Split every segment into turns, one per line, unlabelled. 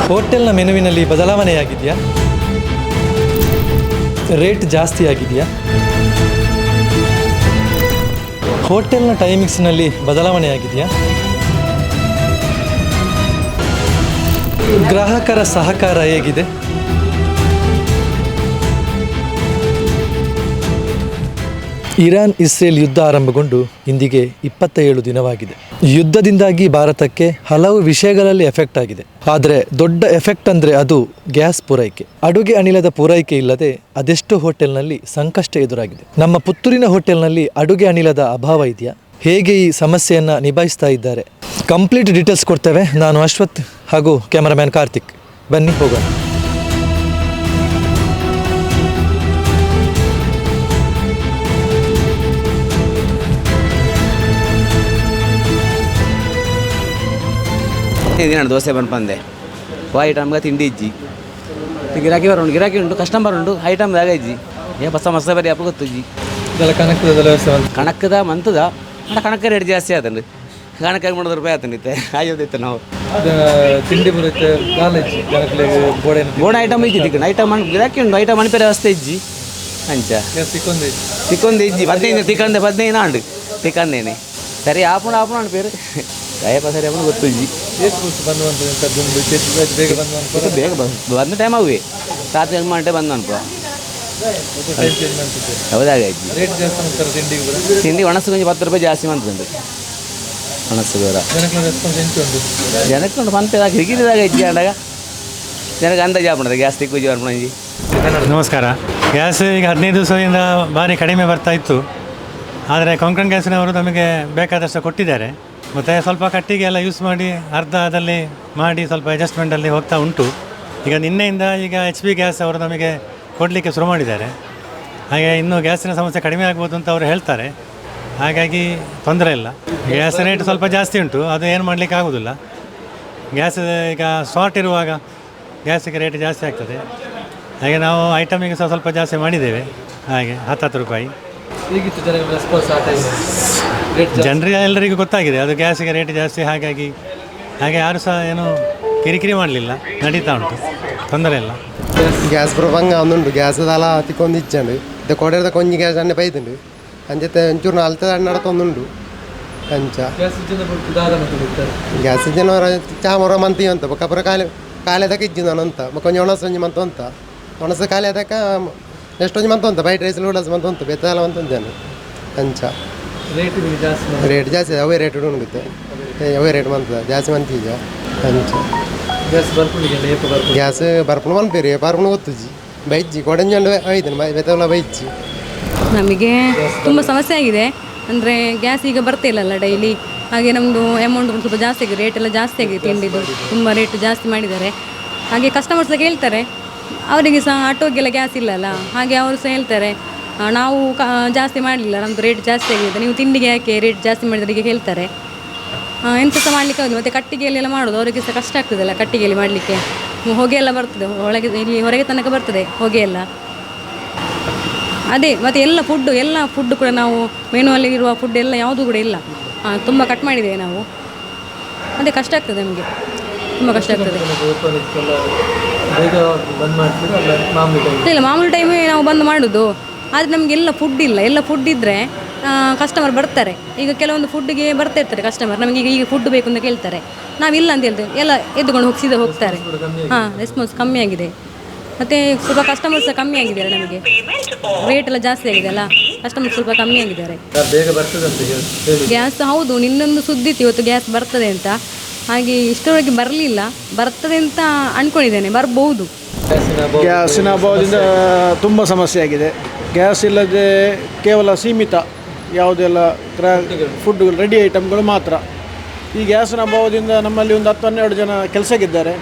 ಹೋಟೆಲ್ನ ಮೆನುವಿನಲ್ಲಿ ಬದಲಾವಣೆಯಾಗಿದೆಯಾ? ರೇಟ್ ಜಾಸ್ತಿ ಆಗಿದೆಯಾ? ಹೋಟೆಲ್ನ ಟೈಮಿಂಗ್ಸ್ನಲ್ಲಿ ಬದಲಾವಣೆಯಾಗಿದೆಯಾ? ಗ್ರಾಹಕರ ಸಹಕಾರ ಹೇಗಿದೆ? ಇರಾನ್ ಇಸ್ರೇಲ್ ಯುದ್ಧ ಆರಂಭಗೊಂಡು ಇಂದಿಗೆ 27 ದಿನವಾಗಿದೆ. ಯುದ್ಧದಿಂದಾಗಿ ಭಾರತಕ್ಕೆ ಹಲವು ವಿಷಯಗಳಲ್ಲಿ ಎಫೆಕ್ಟ್ ಆಗಿದೆ. ಆದರೆ ದೊಡ್ಡ ಎಫೆಕ್ಟ್ ಅಂದರೆ ಅದು ಗ್ಯಾಸ್ ಪೂರೈಕೆ. ಅಡುಗೆ ಅನಿಲದ ಪೂರೈಕೆ ಇಲ್ಲದೆ ಅದೆಷ್ಟೋ ಹೋಟೆಲ್ನಲ್ಲಿ ಸಂಕಷ್ಟ ಎದುರಾಗಿದೆ. ನಮ್ಮ ಪುತ್ತೂರಿನ ಹೋಟೆಲ್ನಲ್ಲಿ ಅಡುಗೆ ಅನಿಲದ ಅಭಾವ ಇದೆಯಾ? ಹೇಗೆ ಈ ಸಮಸ್ಯೆಯನ್ನು ನಿಭಾಯಿಸ್ತಾ ಇದ್ದಾರೆ? ಕಂಪ್ಲೀಟ್ ಡೀಟೇಲ್ಸ್ ಕೊಡ್ತೇವೆ. ನಾನು ಅಶ್ವಥ್ ಹಾಗೂ ಕ್ಯಾಮರಾಮ್ಯಾನ್ ಕಾರ್ತಿಕ್. ಬನ್ನಿ ಹೋಗೋಣ.
ದಿನ ದೋಸೆ ಬಂದೆ ಐಟಮ್ಗೆ ತಿಂಡಿ ಇಜ್ಜಿ ಗಿರಾಕಿ ಬರೋಣ ಗಿರಾಕಿ ಉಂಟು ಕಸ್ಟಮರ್ ಉಂಟು ಐಟಮ್ ದಾಗ ಇಜ್ಜಿ ಬಸ್ಸ ಮಸ್ತ ಬರೀ ಅಪ್ಪ ಗೊತ್ತಿಜ್ಜಿ ಕಣಕ್ಕದ ಮಂತದ ಕಣಕ್ಕ ರೇಟ್ ಜಾಸ್ತಿ ಆತಂದು ಕಣಕ್ಕೆ 300 ರೂಪಾಯಿ ಆತಂದಿತ್ತೆ ಆಯ್ತು ನಾವು
ತಿಂಡಿ ಬರುತ್ತೆ
ಬೋಡ ಐಟಮ್ ಇಜ್ಜಿ ಐಟಮ್ ಗಿರಾಕಿ ಉಂಟು ಐಟಮ್ ಅನಿಪೇರೆ ವ್ಯವಸ್ಥೆ ಇಜ್ಜಿ ಅಂಚ ತಿಕ್ಕೊಂದು ಇಜ್ಜಿ 15 15 ತಿಕ್ಕಂದೇನೆ ಸರಿ ಆಪಣ ಅನ್ಪೇರು ಸಾಯಪ್ಪ ಸರಿ ಅಪ್ಪನ ಗೊತ್ತಿಜ್ಜಿ ಬೇಗ ಬಂದ ಟೈಮ್ ಅವೇ ರಾತ್ರಿ 8 ಗಂಟೆ ಬಂದು ಅನ್ಕೋ ಹೌದಾಗೈತಿ ತಿಂಡಿ ಒಣಸು ಕೊಂಚ 10 ರೂಪಾಯಿ ಜಾಸ್ತಿ ಮಾಡ್ತಂಡು ಒಣಸು ದೂರ ಜನಕ್ಕೆ ಉಂಟು ಪಂಪೆದಾಗ ಹಿರಿಗಿರಿದಾಗ ಇಜ್ಜಿ ಅಂಡಾಗ ಜನಕ್ಕೆ ಅಂದಾಜು ಆಗ್ಬಿಡೋದು ಗ್ಯಾಸ್ ತಿಕ್ಕುಜ್ಜಿ ಬರ್ಬಿಣಿ.
ನಮಸ್ಕಾರ. ಗ್ಯಾಸ್ ಈಗ 15 ದಿವಸದಿಂದ ಭಾರಿ ಕಡಿಮೆ ಬರ್ತಾ ಇತ್ತು. ಆದರೆ ಕೊಂಕಣ್ ಗ್ಯಾಸಿನವರು ನಮಗೆ ಬೇಕಾದಷ್ಟು ಕೊಟ್ಟಿದ್ದಾರೆ. ಮತ್ತು ಸ್ವಲ್ಪ ಕಟ್ಟಿಗೆ ಎಲ್ಲ ಯೂಸ್ ಮಾಡಿ ಅರ್ಧದಲ್ಲಿ ಮಾಡಿ ಸ್ವಲ್ಪ ಅಡ್ಜಸ್ಟ್ಮೆಂಟಲ್ಲಿ ಹೋಗ್ತಾ ಉಂಟು. ಈಗ ನಿನ್ನೆಯಿಂದ ಈಗ HP ಗ್ಯಾಸ್ ಅವರು ನಮಗೆ ಕೊಡಲಿಕ್ಕೆ ಶುರು ಮಾಡಿದ್ದಾರೆ. ಹಾಗೆ ಇನ್ನೂ ಗ್ಯಾಸಿನ ಸಮಸ್ಯೆ ಕಡಿಮೆ ಆಗ್ಬೋದು ಅಂತ ಅವರು ಹೇಳ್ತಾರೆ. ಹಾಗಾಗಿ ತೊಂದರೆ ಇಲ್ಲ. ಗ್ಯಾಸ್ ರೇಟ್ ಸ್ವಲ್ಪ ಜಾಸ್ತಿ ಉಂಟು, ಅದು ಏನು ಮಾಡಲಿಕ್ಕೆ ಆಗೋದಿಲ್ಲ. ಗ್ಯಾಸ್ ಈಗ ಶಾರ್ಟ್ ಇರುವಾಗ ಗ್ಯಾಸಿಗೆ ರೇಟ್ ಜಾಸ್ತಿ ಆಗ್ತದೆ. ಹಾಗೆ ನಾವು ಐಟಮಿಗೆ ಸಹ ಸ್ವಲ್ಪ ಜಾಸ್ತಿ ಮಾಡಿದ್ದೇವೆ. ಹಾಗೆ 10 ರೂಪಾಯಿ ಜನರಿಗೆ ಎಲ್ಲರಿಗೂ ಗೊತ್ತಾಗಿದೆ ಅದು ಗ್ಯಾಸಿಗೆ ರೇಟ್ ಜಾಸ್ತಿ. ಹಾಗೆ ಯಾರು ಸಹ ಏನು ಕಿರಿಕಿರಿ ಮಾಡಲಿಲ್ಲ, ನಡೀತಾ ಉಂಟು, ತೊಂದರೆ ಇಲ್ಲ.
ಗ್ಯಾಸ್ ಪ್ರಭಂಗ ಒಂದುಂಟು ಗ್ಯಾಸದಲ್ಲ ತಿಕ್ಕೊಂದು ಇಚ್ಚಂಡು ಇದು ಕೊಡೆದ ಕೊಂಜಿ ಗ್ಯಾಸ್ ಅಣ್ಣೆ ಬೈದುಂಡು ಅಂಜತ್ತೆ ಒಂಚೂರು ಅಲ್ತದ ಅಣ್ಣಡತ್ತೊಂದುಂಡು ಅಂಚ ಗ್ಯಾಸ್ ಜನವರ ಚಾಮರ ಮಂತಿ ಅಂತ ಬೊಕ್ಕಪುರ ಕಾಲೆದಕ್ಕೆ ಇಜ್ಜಿ ನಾನು ಅಂತ ಕೊಂಚ ಒಣಸಂಜಿ ಮಂತು ಅಂತ ಒಣಸ ಕಾಲೆ ಅದಕ್ಕೆ ನೆಕ್ಸ್ಟ್ ಮಂತು ಅಂತ ಬೈಟ್ ರೈಸ್ ಲೂಡಲ್ಸ್ ಮಂತು ಅಂತ ಬೆತ್ತಲ ಅಂತಂದೇನು ಅಂಚ ರೇಟ್ ಜಾಸ್ತಿ ಅವೇ ರೇಟ್ ಉಂಡುತ್ತೆ ಅವೇ ರೇಟ್ ಮಂತ ಜಾಸ್ತಿ ಮಂತಿ ಈಗ ಅಂಚ ಗ್ಯಾಸ್ ಬರ್ಪುಣ ಮನ್ಪೇರಿ ಬರ್ಪುಣ ಗೊತ್ತುಜ್ಜಿ ಬೈಜ್ಜಿ ಕೊಡಂಜಂಡು ಒಯ್ದನು ಬೆತ್ತಲ ಬೈಜ್ಜಿ.
ನಮಗೆ ತುಂಬ ಸಮಸ್ಯೆ ಆಗಿದೆ. ಅಂದರೆ ಗ್ಯಾಸ್ ಈಗ ಬರ್ತಾ ಇಲ್ಲಲ್ಲ ಡೈಲಿ. ಹಾಗೆ ನಮ್ಮದು ಅಮೌಂಟ್ ಸ್ವಲ್ಪ ಜಾಸ್ತಿ ಆಗಿದೆ, ರೇಟ್ ಎಲ್ಲ ಜಾಸ್ತಿ ಆಗಿದೆ. ತಿಂಡಿದ್ದು ತುಂಬ ರೇಟ್ ಜಾಸ್ತಿ ಮಾಡಿದ್ದಾರೆ. ಹಾಗೆ ಕಸ್ಟಮರ್ಸ್ ಸಹ ಹೇಳ್ತಾರೆ, ಅವರಿಗೆ ಸಹ ಆಟೋಗೆಲ್ಲ ಗ್ಯಾಸ್ ಇಲ್ಲಲ್ಲ, ಹಾಗೆ ಅವರು ಸಹ ಹೇಳ್ತಾರೆ ನಾವು ಜಾಸ್ತಿ ಮಾಡಲಿಲ್ಲ, ನಮ್ಮದು ರೇಟ್ ಜಾಸ್ತಿ ಆಗಿದೆ, ನೀವು ತಿಂಡಿಗೆ ಯಾಕೆ ರೇಟ್ ಜಾಸ್ತಿ ಮಾಡಿದವರಿಗೆ ಹೇಳ್ತಾರೆ. ಎಂತ ಸಹ ಮಾಡಲಿಕ್ಕೆ ಆಗೋದು. ಮತ್ತು ಕಟ್ಟಿಗೆಯಲ್ಲೆಲ್ಲ ಮಾಡೋದು ಅವರಿಗೆ ಸಹ ಕಷ್ಟ ಆಗ್ತದಲ್ಲ, ಕಟ್ಟಿಗೆಯಲ್ಲಿ ಮಾಡಲಿಕ್ಕೆ ಹೊಗೆ ಎಲ್ಲ ಬರ್ತದೆ, ಒಳಗೆ ಇಲ್ಲಿ ಹೊರಗೆ ತನಕ ಬರ್ತದೆ ಹೊಗೆ ಎಲ್ಲ. ಅದೇ ಮತ್ತು ಎಲ್ಲ ಫುಡ್ ಕೂಡ ನಾವು ಮೆನುವಲ್ಲಿ ಇರುವ ಫುಡ್ ಎಲ್ಲ ಯಾವುದೂ ಕೂಡ ಇಲ್ಲ, ತುಂಬ ಕಟ್ ಮಾಡಿದ್ದೇವೆ ನಾವು. ಅದೇ ಕಷ್ಟ ಆಗ್ತದೆ ನಮಗೆ, ತುಂಬ ಕಷ್ಟ ಆಗ್ತದೆ. ಇಲ್ಲ ಮಾಮೂಲಿ ಟೈಮೇ ನಾವು ಬಂದು ಮಾಡೋದು. ಆದರೆ ನಮಗೆಲ್ಲ ಫುಡ್ ಇಲ್ಲ. ಎಲ್ಲ ಫುಡ್ ಇದ್ದರೆ ಕಸ್ಟಮರ್ ಬರ್ತಾರೆ. ಈಗ ಕೆಲವೊಂದು ಫುಡ್ಡಿಗೆ ಬರ್ತಾ ಇರ್ತಾರೆ ಕಸ್ಟಮರ್, ನಮಗೆ ಈಗ ಫುಡ್ ಬೇಕು ಅಂತ ಕೇಳ್ತಾರೆ, ನಾವಿಲ್ಲ ಅಂತ ಹೇಳ್ತೇವೆ, ಎಲ್ಲ ಎದ್ದುಕೊಂಡು ಹೋಗ್ತಾರೆ. ರೆಸ್ಪಾನ್ಸ್ ಕಮ್ಮಿ ಆಗಿದೆ. ಮತ್ತು ಸ್ವಲ್ಪ ಕಸ್ಟಮರ್ಸ್ ಸಹ ಕಮ್ಮಿ ಆಗಿದ್ದಾರೆ. ನಮಗೆ ರೇಟ್ ಎಲ್ಲ ಜಾಸ್ತಿ ಆಗಿದೆ ಅಲ್ಲ, ಕಸ್ಟಮರ್ಸ್ ಸ್ವಲ್ಪ ಕಮ್ಮಿ ಆಗಿದ್ದಾರೆ. ಗ್ಯಾಸ್ ಹೌದು, ನಿನ್ನೊಂದು ಸುದ್ದಿ ಇತ್ತು ಇವತ್ತು ಗ್ಯಾಸ್ ಬರ್ತದೆ ಅಂತ. ಹಾಗೆ ಇಷ್ಟರವರೆಗೆ ಬರಲಿಲ್ಲ, ಬರ್ತದೆ ಅಂತ ಅಂದ್ಕೊಂಡಿದ್ದೇನೆ, ಬರ್ಬೋದು.
ಗ್ಯಾಸಿನ ಅಭಾವದಿಂದ ತುಂಬ ಸಮಸ್ಯೆ ಆಗಿದೆ. ಗ್ಯಾಸ್ ಇಲ್ಲದೆ ಕೇವಲ ಸೀಮಿತ ಯಾವುದೆಲ್ಲ ಫುಡ್ ರೆಡಿ ಐಟಮ್ಗಳು ಮಾತ್ರ. ಈ ಗ್ಯಾಸಿನ ಅಭಾವದಿಂದ ನಮ್ಮಲ್ಲಿ ಒಂದು 10-12 ಜನ ಕೆಲಸಕ್ಕಿದ್ದಾರೆ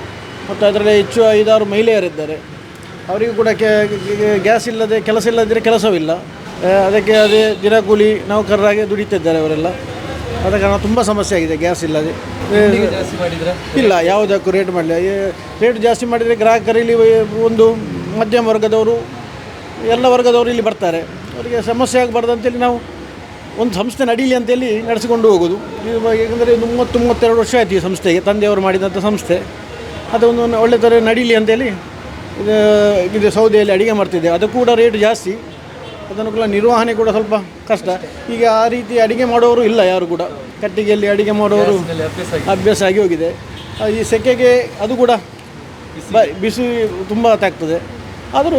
ಮತ್ತು ಅದರಲ್ಲಿ ಹೆಚ್ಚು 5-6 ಮಹಿಳೆಯರಿದ್ದಾರೆ. ಅವರಿಗೂ ಕೂಡ ಗ್ಯಾಸ್ ಇಲ್ಲದೆ ಕೆಲಸ ಇಲ್ಲದಿದ್ದರೆ ಕೆಲಸವಿಲ್ಲ. ಅದಕ್ಕೆ ಅದೇ ದಿನಗೂಲಿ ನೌಕರರಾಗಿ ದುಡಿತಿದ್ದಾರೆ ಅವರೆಲ್ಲ. ಆದ ಕಾರಣ ತುಂಬ ಸಮಸ್ಯೆ ಆಗಿದೆ ಗ್ಯಾಸ್ ಇಲ್ಲದೆ. ಇಲ್ಲ, ಯಾವುದಕ್ಕೂ ರೇಟ್ ಮಾಡಲಿಲ್ಲ. ರೇಟ್ ಜಾಸ್ತಿ ಮಾಡಿದರೆ ಗ್ರಾಹಕರಲ್ಲಿ ಒಂದು ಮಧ್ಯಮ ವರ್ಗದವರು, ಎಲ್ಲ ವರ್ಗದವರು ಇಲ್ಲಿ ಬರ್ತಾರೆ. ಅವರಿಗೆ ಸಮಸ್ಯೆ ಆಗಬಾರ್ದು ಅಂತೇಳಿ ನಾವು ಒಂದು ಸಂಸ್ಥೆ ನಡೀಲಿ ಅಂತೇಳಿ ನಡೆಸಿಕೊಂಡು ಹೋಗೋದು. ಏಕೆಂದರೆ 30-32 ವರ್ಷ ಆಯಿತು ಈ ಸಂಸ್ಥೆಗೆ, ತಂದೆಯವರು ಮಾಡಿದಂಥ ಸಂಸ್ಥೆ. ಅದೊಂದು ಒಳ್ಳೆ ಥರ ನಡೀಲಿ ಅಂತೇಳಿ ಇದು ಸೌದೆಯಲ್ಲಿ ಅಡುಗೆ ಮಾಡ್ತಿದ್ದೇವೆ. ಅದು ಕೂಡ ರೇಟ್ ಜಾಸ್ತಿ, ಅದನ್ನು ಕೂಡ ನಿರ್ವಹಣೆ ಕೂಡ ಸ್ವಲ್ಪ ಕಷ್ಟ. ಈಗ ಆ ರೀತಿ ಅಡುಗೆ ಮಾಡೋರು ಇಲ್ಲ ಯಾರು ಕೂಡ, ಕಟ್ಟಿಗೆಯಲ್ಲಿ ಅಡುಗೆ ಮಾಡೋರು ಅಭ್ಯಾಸ ಆಗಿ ಹೋಗಿದೆ. ಈ ಸೆಕೆಗೆ ಅದು ಕೂಡ ಬಿಸಿ ತುಂಬ ಆಗ್ತದೆ. ಆದರೂ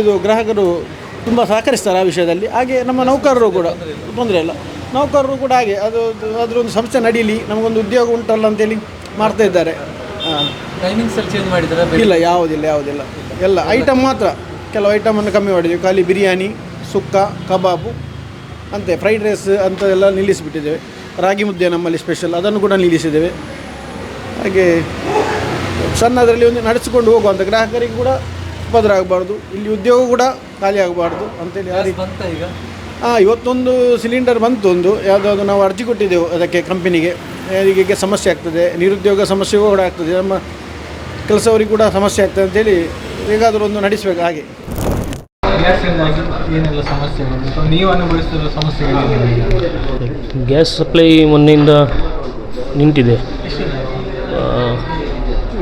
ಇದು ಗ್ರಾಹಕರು ತುಂಬ ಸಹಕರಿಸ್ತಾರೆ ಆ ವಿಷಯದಲ್ಲಿ. ಹಾಗೆ ನಮ್ಮ ನೌಕರರು ಕೂಡ ತೊಂದರೆ ಇಲ್ಲ, ನೌಕರರು ಕೂಡ ಹಾಗೆ ಅದರೊಂದು ಸಂಸ್ಥೆ ನಡೀಲಿ, ನಮಗೊಂದು ಉದ್ಯೋಗ ಉಂಟಲ್ಲ ಅಂತೇಳಿ ಮಾಡ್ತಾ ಇದ್ದಾರೆ. ಇಲ್ಲ, ಯಾವುದಿಲ್ಲ ಎಲ್ಲ ಐಟಮ್ ಮಾತ್ರ, ಕೆಲವು ಐಟಮನ್ನು ಕಮ್ಮಿ ಮಾಡಿದ್ದೀವಿ. ಖಾಲಿ ಬಿರಿಯಾನಿ, ಸುಕ್ಕ, ಕಬಾಬು ಅಂತೆ, ಫ್ರೈಡ್ ರೈಸ್ ಅಂತೆಲ್ಲ ನಿಲ್ಲಿಸಿಬಿಟ್ಟಿದ್ದೇವೆ. ರಾಗಿ ಮುದ್ದೆ ನಮ್ಮಲ್ಲಿ ಸ್ಪೆಷಲ್, ಅದನ್ನು ಕೂಡ ನಿಲ್ಲಿಸಿದ್ದೇವೆ. ಹಾಗೆ ಸಣ್ಣದರಲ್ಲಿ ಒಂದು ನಡೆಸಿಕೊಂಡು ಹೋಗುವಂಥ ಗ್ರಾಹಕರಿಗೆ ಕೂಡ ಉಪದ್ರ ಆಗಬಾರ್ದು, ಇಲ್ಲಿ ಉದ್ಯೋಗ ಕೂಡ ಖಾಲಿ ಆಗಬಾರ್ದು ಅಂತೇಳಿ ಆ ರೀತಿ. ಇವತ್ತೊಂದು ಸಿಲಿಂಡರ್ ಬಂತು, ಒಂದು ಯಾವುದಾದ್ರು ನಾವು ಅರ್ಜಿ ಕೊಟ್ಟಿದ್ದೆವು ಅದಕ್ಕೆ ಕಂಪನಿಗೆ. ಹೀಗೆ ಸಮಸ್ಯೆ ಆಗ್ತದೆ, ನಿರುದ್ಯೋಗ ಸಮಸ್ಯೆ ಕೂಡ ಆಗ್ತದೆ, ನಮ್ಮ ಕೆಲಸವರಿಗೆ ಕೂಡ ಸಮಸ್ಯೆ ಆಗ್ತದೆ ಅಂತೇಳಿ ಹೇಗಾದರೂ ಒಂದು ನಡೆಸಬೇಕು. ಹಾಗೆ
ಗ್ಯಾಸ್ ಸಪ್ಲೈ ಮೊನ್ನೆಯಿಂದ ನಿಂತಿದೆ.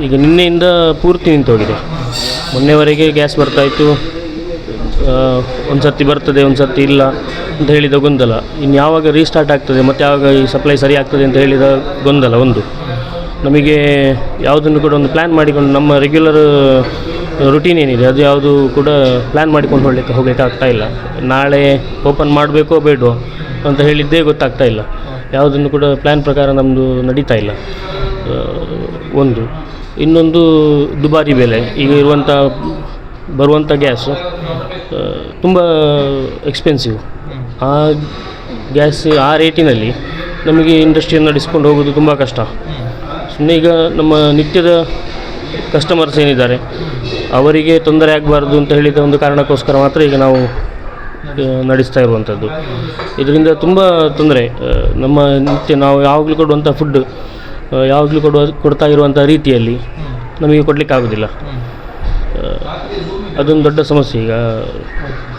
ಈಗ ನಿನ್ನೆಯಿಂದ ಪೂರ್ತಿ ನಿಂತೋಗಿದೆ. ಮೊನ್ನೆವರೆಗೆ ಗ್ಯಾಸ್ ಬರ್ತಾಯಿತ್ತು, ಒಂದು ಸರ್ತಿ ಬರ್ತದೆ ಒಂದು ಸರ್ತಿ ಇಲ್ಲ ಅಂತ ಹೇಳಿದ ಗೊಂದಲ. ಇನ್ನು ಯಾವಾಗ ರೀಸ್ಟಾರ್ಟ್ ಆಗ್ತದೆ ಮತ್ತು ಯಾವಾಗ ಈ ಸಪ್ಲೈ ಸರಿ ಆಗ್ತದೆ ಅಂತ ಹೇಳಿದ ಗೊಂದಲ. ಒಂದು ನಮಗೆ ಯಾವುದನ್ನು ಕೂಡ ಒಂದು ಪ್ಲ್ಯಾನ್ ಮಾಡಿಕೊಂಡು, ನಮ್ಮ ರೆಗ್ಯುಲರ್ ರುಟೀನ್ ಏನಿದೆ ಅದು ಯಾವುದು ಕೂಡ ಪ್ಲ್ಯಾನ್ ಮಾಡಿಕೊಂಡು ಹೋಗಲಿಕ್ಕೆ ಇಲ್ಲ. ನಾಳೆ ಓಪನ್ ಮಾಡಬೇಕೋ ಬೇಡೋ ಅಂತ ಹೇಳಿದ್ದೇ ಗೊತ್ತಾಗ್ತಾ ಇಲ್ಲ. ಯಾವುದನ್ನು ಕೂಡ ಪ್ಲ್ಯಾನ್ ಪ್ರಕಾರ ನಮ್ಮದು ನಡೀತಾ ಇಲ್ಲ. ಒಂದು ಇನ್ನೊಂದು ದುಬಾರಿ ಬೆಲೆ. ಈಗ ಬರುವಂಥ ಗ್ಯಾಸು ತುಂಬ ಎಕ್ಸ್ಪೆನ್ಸಿವ್. ಆ ಗ್ಯಾಸ್ ಆ ರೇಟಿನಲ್ಲಿ ನಮಗೆ ಇಂಡಸ್ಟ್ರಿಯನ್ನು ನಡೆಸ್ಕೊಂಡು ಹೋಗೋದು ತುಂಬ ಕಷ್ಟ. ಸುಮ್ಮನೆ ಈಗ ನಮ್ಮ ನಿತ್ಯದ ಕಸ್ಟಮರ್ಸ್ ಏನಿದ್ದಾರೆ ಅವರಿಗೆ ತೊಂದರೆ ಆಗಬಾರ್ದು ಅಂತ ಹೇಳಿದ ಒಂದು ಕಾರಣಕ್ಕೋಸ್ಕರ ಮಾತ್ರ ಈಗ ನಾವು ನಡೆಸ್ತಾ ಇರುವಂಥದ್ದು. ಇದರಿಂದ ತುಂಬ ತೊಂದರೆ. ನಮ್ಮ ನಿತ್ಯ ನಾವು ಯಾವಾಗಲೂ ಕೊಡುವಂಥ ಫುಡ್ ಯಾವಾಗಲೂ ಕೊಡ್ತಾ ಇರುವಂಥ ರೀತಿಯಲ್ಲಿ ನಮಗೆ ಕೊಡಲಿಕ್ಕಾಗೋದಿಲ್ಲ. ಅದೊಂದು ದೊಡ್ಡ ಸಮಸ್ಯೆ. ಈಗ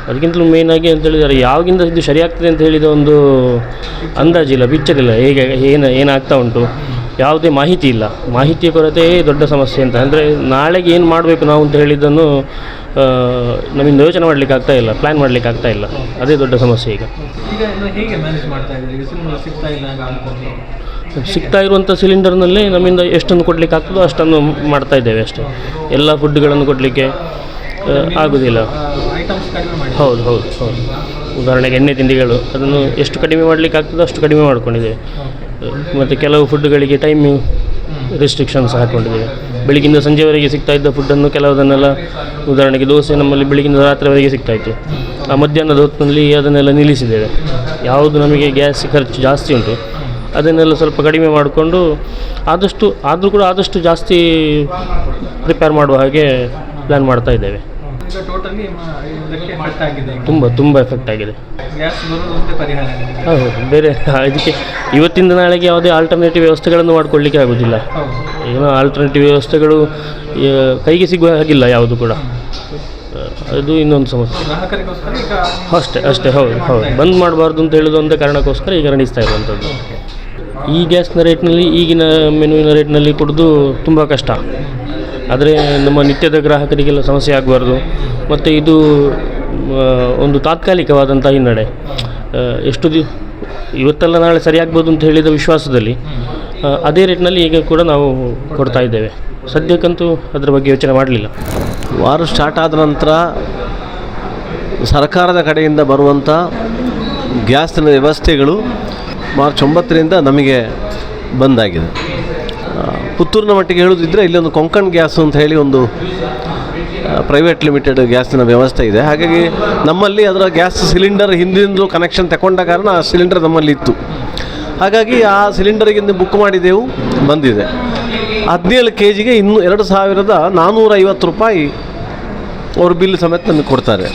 ಅದಕ್ಕಿಂತಲೂ ಮೇಯ್ನಾಗಿ ಅಂತ ಹೇಳಿದರೆ ಯಾವಾಗಿಂದ ಇದು ಸರಿಯಾಗ್ತದೆ ಅಂತ ಹೇಳಿದ ಒಂದು ಅಂದಾಜಿಲ್ಲ, ಪಿಕ್ಚರ್ ಇಲ್ಲ, ಹೇಗೆ ಏನಾಗ್ತಾ ಉಂಟು, ಯಾವುದೇ ಮಾಹಿತಿ ಇಲ್ಲ. ಮಾಹಿತಿಯ ಕೊರತೆಯೇ ದೊಡ್ಡ ಸಮಸ್ಯೆ ಅಂತ. ಅಂದರೆ ನಾಳೆಗೆ ಏನು ಮಾಡಬೇಕು ನಾವು ಅಂತ ಹೇಳಿದ್ದನ್ನು ನಮ್ಮಿಂದ ಯೋಚನೆ ಮಾಡಲಿಕ್ಕೆ ಆಗ್ತಾ ಇಲ್ಲ, ಪ್ಲ್ಯಾನ್ ಮಾಡಲಿಕ್ಕೆ ಆಗ್ತಾ ಇಲ್ಲ. ಅದೇ ದೊಡ್ಡ ಸಮಸ್ಯೆ. ಈಗ ಸಿಗ್ತಾ ಇರುವಂಥ ಸಿಲಿಂಡರ್ನಲ್ಲೇ ನಮ್ಮಿಂದ ಎಷ್ಟನ್ನು ಕೊಡಲಿಕ್ಕೆ ಆಗ್ತದೋ ಅಷ್ಟನ್ನು ಮಾಡ್ತಾ ಇದ್ದೇವೆ ಅಷ್ಟೇ. ಎಲ್ಲ ಫುಡ್ಗಳನ್ನು ಕೊಡಲಿಕ್ಕೆ ಆಗೋದಿಲ್ಲ. ಹೌದು. ಉದಾಹರಣೆಗೆ ಎಣ್ಣೆ ತಿಂಡಿಗಳು, ಅದನ್ನು ಎಷ್ಟು ಕಡಿಮೆ ಮಾಡಲಿಕ್ಕೆ ಆಗ್ತದೋ ಅಷ್ಟು ಕಡಿಮೆ ಮಾಡ್ಕೊಂಡಿದ್ದೇವೆ. ಮತ್ತು ಕೆಲವು ಫುಡ್ಗಳಿಗೆ ಟೈಮಿಂಗ್ ರೆಸ್ಟ್ರಿಕ್ಷನ್ಸ್ ಹಾಕ್ಕೊಂಡಿದ್ದೇವೆ. ಬೆಳಗಿಂದ ಸಂಜೆವರೆಗೆ ಸಿಗ್ತಾಯಿದ್ದ ಫುಡ್ಡನ್ನು ಕೆಲವುದನ್ನೆಲ್ಲ, ಉದಾಹರಣೆಗೆ ದೋಸೆ ನಮ್ಮಲ್ಲಿ ಬೆಳಗಿಂದ ರಾತ್ರಿವರೆಗೆ ಸಿಗ್ತಾಯಿತ್ತು. ಆ ಮಧ್ಯಾಹ್ನದ ಹೊತ್ತಿನಲ್ಲಿ ಅದನ್ನೆಲ್ಲ ನಿಲ್ಲಿಸಿದ್ದೇವೆ. ಯಾವುದು ನಮಗೆ ಗ್ಯಾಸ್ ಖರ್ಚು ಜಾಸ್ತಿ ಉಂಟು ಅದನ್ನೆಲ್ಲ ಸ್ವಲ್ಪ ಕಡಿಮೆ ಮಾಡಿಕೊಂಡು ಆದಷ್ಟು ಜಾಸ್ತಿ ಪ್ರಿಪೇರ್ ಮಾಡುವ ಹಾಗೆ ಪ್ಲ್ಯಾನ್ ಮಾಡ್ತಾ ಇದ್ದೇವೆ. ತುಂಬ ಎಫೆಕ್ಟ್ ಆಗಿದೆ. ಹೌದು, ಬೇರೆ ಇದಕ್ಕೆ ಇವತ್ತಿಂದ ನಾಳೆಗೆ ಯಾವುದೇ ಆಲ್ಟರ್ನೇಟಿವ್ ವ್ಯವಸ್ಥೆಗಳನ್ನು ಮಾಡಿಕೊಳ್ಳಿಕ್ಕೆ ಆಗೋದಿಲ್ಲ. ಏನೋ ಆಲ್ಟರ್ನೇಟಿವ್ ವ್ಯವಸ್ಥೆಗಳು ಕೈಗೆ ಸಿಗುವ ಹಾಗಿಲ್ಲ ಯಾವುದು ಕೂಡ. ಅದು ಇನ್ನೊಂದು ಸಮಸ್ಯೆ ಅಷ್ಟೇ. ಹೌದು, ಬಂದ್ ಮಾಡಬಾರ್ದು ಅಂತ ಹೇಳೋದು ಒಂದೇ ಕಾರಣಕ್ಕೋಸ್ಕರ ಈಗ ನಡೆಸ್ತಾ ಇರುವಂಥದ್ದು. ಈ ಗ್ಯಾಸ್ನ ರೇಟ್ನಲ್ಲಿ, ಈಗಿನ ಮೆನುವಿನ ರೇಟ್ನಲ್ಲಿ ಕೊಡೋದು ತುಂಬ ಕಷ್ಟ. ಆದರೆ ನಮ್ಮ ನಿತ್ಯದ ಗ್ರಾಹಕರಿಗೆಲ್ಲ ಸಮಸ್ಯೆ ಆಗಬಾರ್ದು. ಮತ್ತು ಇದು ಒಂದು ತಾತ್ಕಾಲಿಕವಾದಂಥ ಹಿನ್ನಡೆ. ಇವತ್ತೆಲ್ಲ ನಾಳೆ ಸರಿಯಾಗ್ಬೋದು ಅಂತ ಹೇಳಿದ ವಿಶ್ವಾಸದಲ್ಲಿ ಅದೇ ರೇಟ್ನಲ್ಲಿ ಈಗ ಕೂಡ ನಾವು ಕೊಡ್ತಾ ಇದ್ದೇವೆ. ಸದ್ಯಕ್ಕಂತೂ ಅದರ ಬಗ್ಗೆ ಯೋಚನೆ ಮಾಡಲಿಲ್ಲ.
ವಾರ ಸ್ಟಾರ್ಟ್ ಆದ ನಂತರ ಸರ್ಕಾರದ ಕಡೆಯಿಂದ ಬರುವಂಥ ಗ್ಯಾಸಿನ ವ್ಯವಸ್ಥೆಗಳು ಮಾರ್ಚ್ 9ರಿಂದ ನಮಗೆ ಬಂದಾಗಿದೆ. ಪುತ್ತೂರಿನ ಮಟ್ಟಿಗೆ ಹೇಳೋದಿದ್ದರೆ ಇಲ್ಲಿ ಒಂದು ಕೊಂಕಣ್ ಗ್ಯಾಸ್ ಅಂತ ಹೇಳಿ ಒಂದು ಪ್ರೈವೇಟ್ ಲಿಮಿಟೆಡ್ ಗ್ಯಾಸಿನ ವ್ಯವಸ್ಥೆ ಇದೆ. ಹಾಗಾಗಿ ನಮ್ಮಲ್ಲಿ ಅದರ ಗ್ಯಾಸ್ ಸಿಲಿಂಡರ್ ಹಿಂದಿಂದಲೂ ಕನೆಕ್ಷನ್ ತಗೊಂಡ ಕಾರಣ ಆ ಸಿಲಿಂಡರ್ ನಮ್ಮಲ್ಲಿ ಇತ್ತು. ಹಾಗಾಗಿ ಆ ಸಿಲಿಂಡರ್ಗಿಂದ ಬುಕ್ ಮಾಡಿದೆವು, ಬಂದಿದೆ. 17 kgಗೆ 2450 ರೂಪಾಯಿ ಅವರು ಬಿಲ್ ಸಮೇತ ನಮಗೆ ಕೊಡ್ತಾರೆ.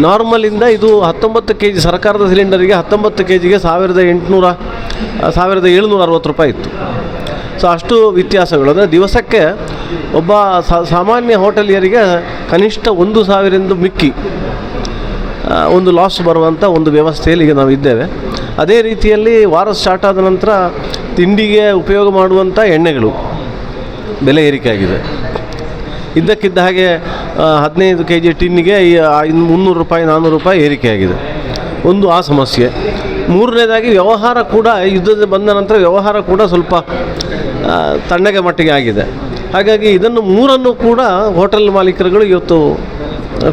ನಾರ್ಮಲಿಂದ ಇದು 19 kg ಸರ್ಕಾರದ ಸಿಲಿಂಡರಿಗೆ 19 kgಗೆ 1760 ರೂಪಾಯಿ ಇತ್ತು. ಸೊ ಅಷ್ಟು ವ್ಯತ್ಯಾಸಗಳು. ಅಂದರೆ ದಿವಸಕ್ಕೆ ಒಬ್ಬ ಸಾಮಾನ್ಯ ಹೋಟೆಲಿಯರಿಗೆ ಕನಿಷ್ಠ 1000 ಮಿಕ್ಕಿ ಒಂದು ಲಾಸ್ ಬರುವಂಥ ಒಂದು ವ್ಯವಸ್ಥೆಯಲ್ಲಿ ಈಗ ನಾವು ಇದ್ದೇವೆ. ಅದೇ ರೀತಿಯಲ್ಲಿ ವಾರ ಸ್ಟಾರ್ಟ್ ಆದ ನಂತರ ತಿಂಡಿಗೆ ಉಪಯೋಗ ಮಾಡುವಂಥ ಎಣ್ಣೆಗಳು ಬೆಲೆ ಏರಿಕೆ ಆಗಿದೆ. ಇದ್ದಕ್ಕಿದ್ದ ಹಾಗೆ 15 kg ಟಿನ್ನಿಗೆ 300 ರೂಪಾಯಿ 400 ರೂಪಾಯಿ ಏರಿಕೆ ಆಗಿದೆ. ಒಂದು ಆ ಸಮಸ್ಯೆ. ಮೂರನೇದಾಗಿ ವ್ಯವಹಾರ ಕೂಡ ಯುದ್ಧದ ಬಂದ ನಂತರ ವ್ಯವಹಾರ ಕೂಡ ಸ್ವಲ್ಪ ತಣ್ಣಗೆ ಮಟ್ಟಿಗೆ ಆಗಿದೆ. ಹಾಗಾಗಿ ಇದನ್ನು ಮೂರನ್ನು ಕೂಡ ಹೋಟೆಲ್ ಮಾಲೀಕರುಗಳು ಇವತ್ತು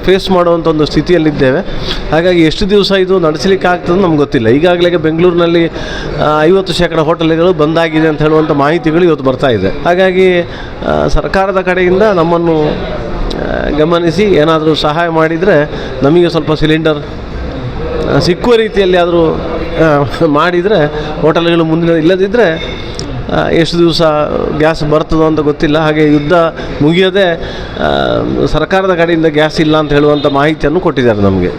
ಫೇಸ್ ಮಾಡುವಂಥ ಒಂದು ಸ್ಥಿತಿಯಲ್ಲಿದ್ದೇವೆ. ಹಾಗಾಗಿ ಎಷ್ಟು ದಿವಸ ಇದು ನಡೆಸಲಿಕ್ಕೆ ಆಗ್ತದೆ ನಮ್ಗೆ ಗೊತ್ತಿಲ್ಲ. ಈಗಾಗಲೇ ಬೆಂಗಳೂರಿನಲ್ಲಿ 50% ಹೋಟೆಲ್ಗಳು ಬಂದಾಗಿದೆ ಅಂತ ಹೇಳುವಂಥ ಮಾಹಿತಿಗಳು ಇವತ್ತು ಬರ್ತಾ ಇದೆ. ಹಾಗಾಗಿ ಸರ್ಕಾರದ ಕಡೆಯಿಂದ ನಮ್ಮನ್ನು ಗಮನಿಸಿ ಏನಾದರೂ ಸಹಾಯ ಮಾಡಿದರೆ ನಮಗೆ ಸ್ವಲ್ಪ ಸಿಲಿಂಡರ್ ಸಿಕ್ಕುವ ರೀತಿಯಲ್ಲಿ ಆದರೂ ಮಾಡಿದರೆ ಹೋಟೆಲ್ಗಳು ಮುಂದಿನ, ಇಲ್ಲದಿದ್ದರೆ ಎಷ್ಟು ದಿವಸ ಗ್ಯಾಸ್ ಬರ್ತದೋ ಅಂತ ಗೊತ್ತಿಲ್ಲ. ಹಾಗೆ ಯುದ್ಧ ಮುಗಿಯದೆ ಸರ್ಕಾರದ ಕಡೆಯಿಂದ ಗ್ಯಾಸ್ ಇಲ್ಲ ಅಂತ ಹೇಳುವಂಥ ಮಾಹಿತಿಯನ್ನು ಕೊಟ್ಟಿದ್ದಾರೆ ನಮಗೆ.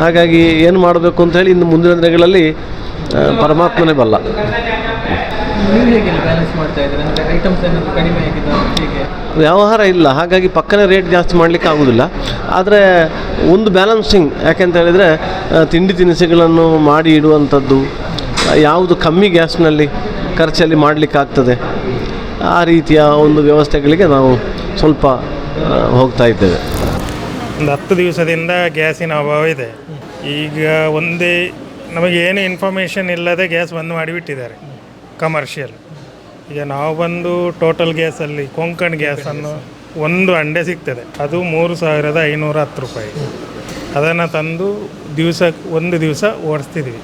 ಹಾಗಾಗಿ ಏನು ಮಾಡಬೇಕು ಅಂತೇಳಿ ಇನ್ನು ಮುಂದಿನ ದಿನಗಳಲ್ಲಿ ಪರಮಾತ್ಮನೇ ಬಲ್ಲ. ವ್ಯವಹಾರ ಇಲ್ಲ, ಹಾಗಾಗಿ ಪಕ್ಕನೇ ರೇಟ್ ಜಾಸ್ತಿ ಮಾಡಲಿಕ್ಕೆ ಆಗೋದಿಲ್ಲ. ಆದರೆ ಒಂದು ಬ್ಯಾಲೆನ್ಸಿಂಗ್, ಯಾಕೆಂತ ಹೇಳಿದರೆ ತಿಂಡಿ ತಿನಿಸುಗಳನ್ನು ಮಾಡಿ ಇಡುವಂಥದ್ದು, ಯಾವುದು ಕಮ್ಮಿ ಗ್ಯಾಸ್ನಲ್ಲಿ ಖರ್ಚಲ್ಲಿ ಮಾಡಲಿಕ್ಕಾಗ್ತದೆ, ಆ ರೀತಿಯ ಒಂದು ವ್ಯವಸ್ಥೆಗಳಿಗೆ ನಾವು ಸ್ವಲ್ಪ ಹೋಗ್ತಾ ಇದ್ದೇವೆ.
ಒಂದು 10 ದಿವಸದಿಂದ ಗ್ಯಾಸಿನ ಅಭಾವ ಇದೆ. ಈಗ ಒಂದೇ ನಮಗೇನು ಇನ್ಫಾರ್ಮೇಷನ್ ಇಲ್ಲದೆ ಗ್ಯಾಸ್ ಬಂದ್ ಮಾಡಿಬಿಟ್ಟಿದ್ದಾರೆ ಕಮರ್ಷಿಯಲ್. ಈಗ ನಾವು ಬಂದು ಟೋಟಲ್ ಗ್ಯಾಸಲ್ಲಿ ಕೊಂಕಣ್ ಗ್ಯಾಸನ್ನು ಒಂದು ಅಂಡೆ ಸಿಗ್ತದೆ, ಅದು 3510 ರೂಪಾಯಿ. ಅದನ್ನು ತಂದು ಒಂದು ದಿವಸ ಓಡಿಸ್ತಿದ್ವಿ.